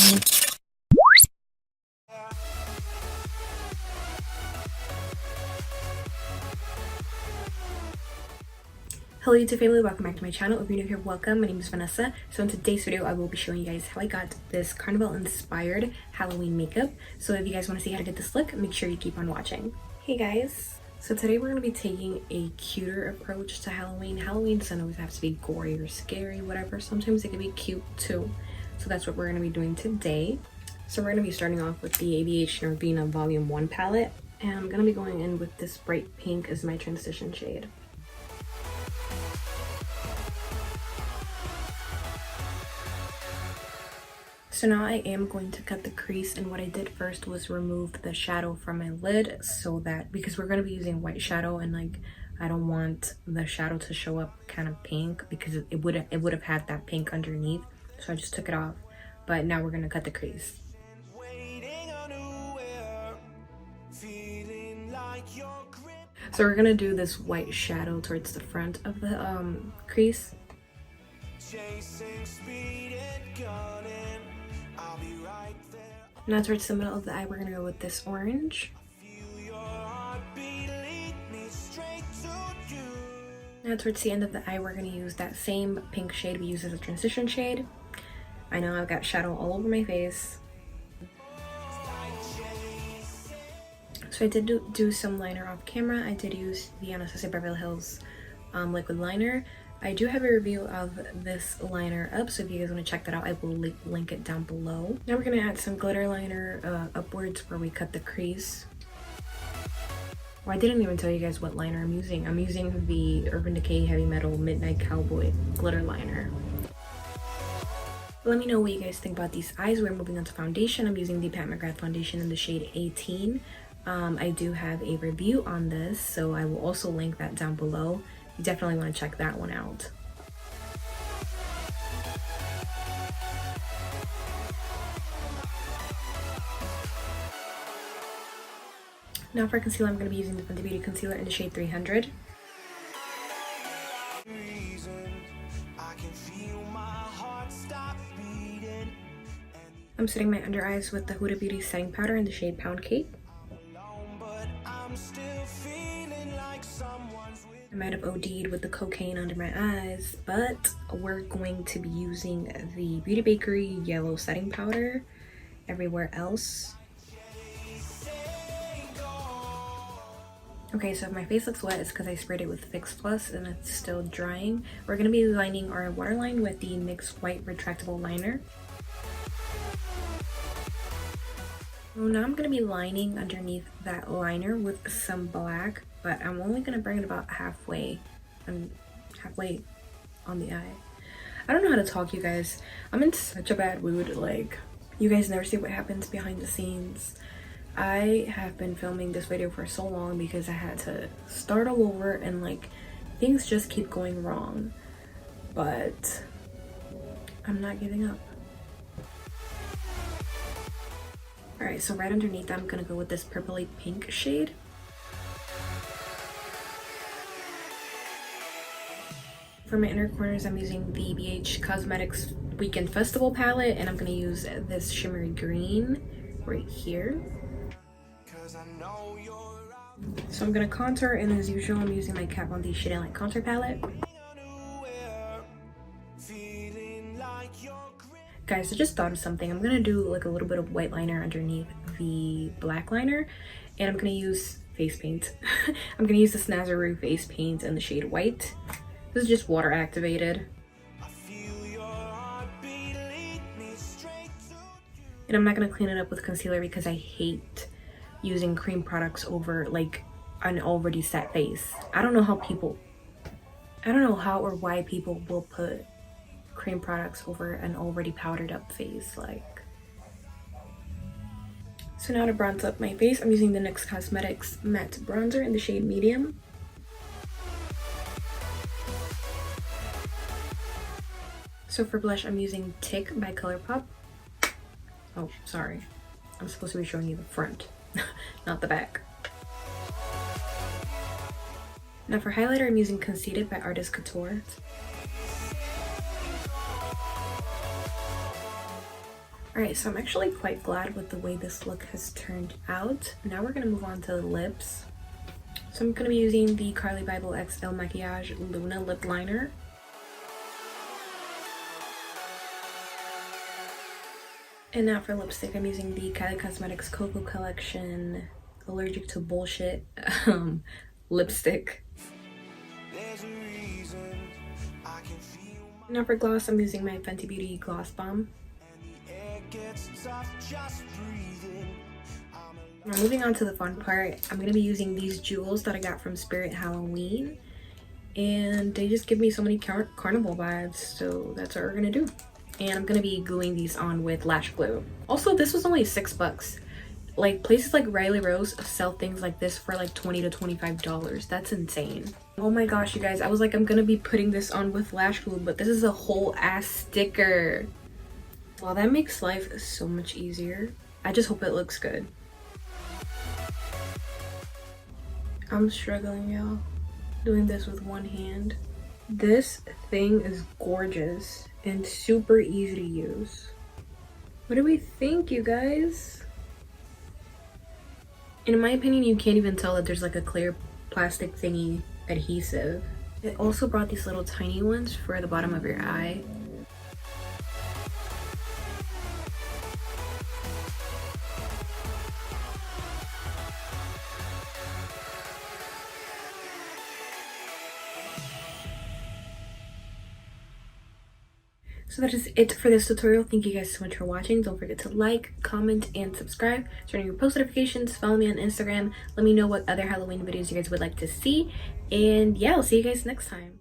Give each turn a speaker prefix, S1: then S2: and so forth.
S1: Hello YouTube family, welcome back to my channel. If you're new here, welcome. My name is Vanessa. So in today's video, I will be showing you guys how I got this Carnival inspired Halloween makeup. So if you guys want to see how to get this look, make sure you keep on watching. Hey guys, so today we're going to be taking a cuter approach to Halloween. Halloween doesn't always have to be gory or scary, whatever. Sometimes it can be cute too. So that's what we're going to be doing today. So we're going to be starting off with the ABH Norvina Volume 1 palette. And I'm going to be going in with this bright pink as my transition shade. So now I am going to cut the crease, and what I did first was remove the shadow from my lid so that, because we're going to be using white shadow and like I don't want the shadow to show up kind of pink because it would have had that pink underneath, so I just took it off. But now we're going to cut the crease. So we're going to do this white shadow towards the front of the crease. Now towards the middle of the eye, we're gonna go with this orange. Now towards the end of the eye, we're gonna use that same pink shade we used as a transition shade. I know I've got shadow all over my face. So I did do some liner off camera. I did use the Anastasia Beverly Hills liquid liner. I do have a review of this liner up, so if you guys want to check that out, I will link it down below. Now we're going to add some glitter liner upwards where we cut the crease. Well, I didn't even tell you guys what liner I'm using. I'm using the Urban Decay Heavy Metal Midnight Cowboy glitter liner. Let me know what you guys think about these eyes. We're moving on to foundation. I'm using the Pat McGrath foundation in the shade 18. I do have a review on this, so I will also link that down below. You definitely want to check that one out. Now for concealer, I'm going to be using the Fenty Beauty concealer in the shade 300. I'm setting my under eyes with the Huda Beauty setting powder in the shade Pound Cake. I might have OD'd with the cocaine under my eyes, but we're going to be using the Beauty Bakerie yellow setting powder everywhere else. Okay, so if my face looks wet, it's because I sprayed it with Fix Plus and it's still drying. We're going to be lining our waterline with the NYX White Retractable Liner. Now I'm going to be lining underneath that liner with some black, but I'm only going to bring it about halfway on the eye. I don't know how to talk, you guys. I'm in such a bad mood. Like, you guys never see what happens behind the scenes. I have been filming this video for so long because I had to start all over and like things just keep going wrong, but I'm not giving up. Alright, so right underneath I'm gonna go with this purpley pink shade. For my inner corners, I'm using the ABH Cosmetics Weekend Festival palette, and I'm gonna use this shimmery green right here. So I'm gonna contour, and as usual, I'm using my Kat Von D Shade and Light Contour palette. Guys, I just thought of something. I'm gonna do like a little bit of white liner underneath the black liner, and I'm gonna use face paint. I'm gonna use the Snazaroo face paint in the shade White. This is just water activated. And I'm not gonna clean it up with concealer because I hate using cream products over like an already set face. I don't know how or why people will put cream products over an already powdered up face. Like, so now to bronze up my face, I'm using the NYX Cosmetics matte bronzer in the shade Medium. So for blush, I'm using Tick by Colourpop. Oh, sorry, I'm supposed to be showing you the front, not the back. Now for highlighter, I'm using Conceited by Artist Couture. Alright, so I'm actually quite glad with the way this look has turned out. Now we're going to move on to the lips. So I'm going to be using the Carli Bybel XL Makiage Luna lip liner. And now for lipstick, I'm using the Kylie Cosmetics Cocoa Collection Allergic to Bullshit lipstick. Now for gloss, I'm using my Fenty Beauty Gloss Bomb. Now moving on to the fun part, I'm going to be using these jewels that I got from Spirit Halloween. And they just give me so many carnival vibes, so that's what we're going to do. And I'm going to be gluing these on with lash glue. Also, this was only $6. Like, places like Riley Rose sell things like this for like $20 to $25. That's insane. Oh my gosh, you guys, I was like, I'm gonna be putting this on with lash glue, but this is a whole ass sticker. Well, that makes life so much easier. I just hope it looks good. I'm struggling, y'all, doing this with one hand. This thing is gorgeous and super easy to use. What do we think, you guys? In my opinion, you can't even tell that there's like a clear plastic thingy adhesive. It also brought these little tiny ones for the bottom of your eye. So that is it for this tutorial. Thank you guys so much for watching. Don't forget to like, comment, and subscribe. Turn on your post notifications. Follow me on Instagram. Let me know what other Halloween videos you guys would like to see. And yeah, I'll see you guys next time.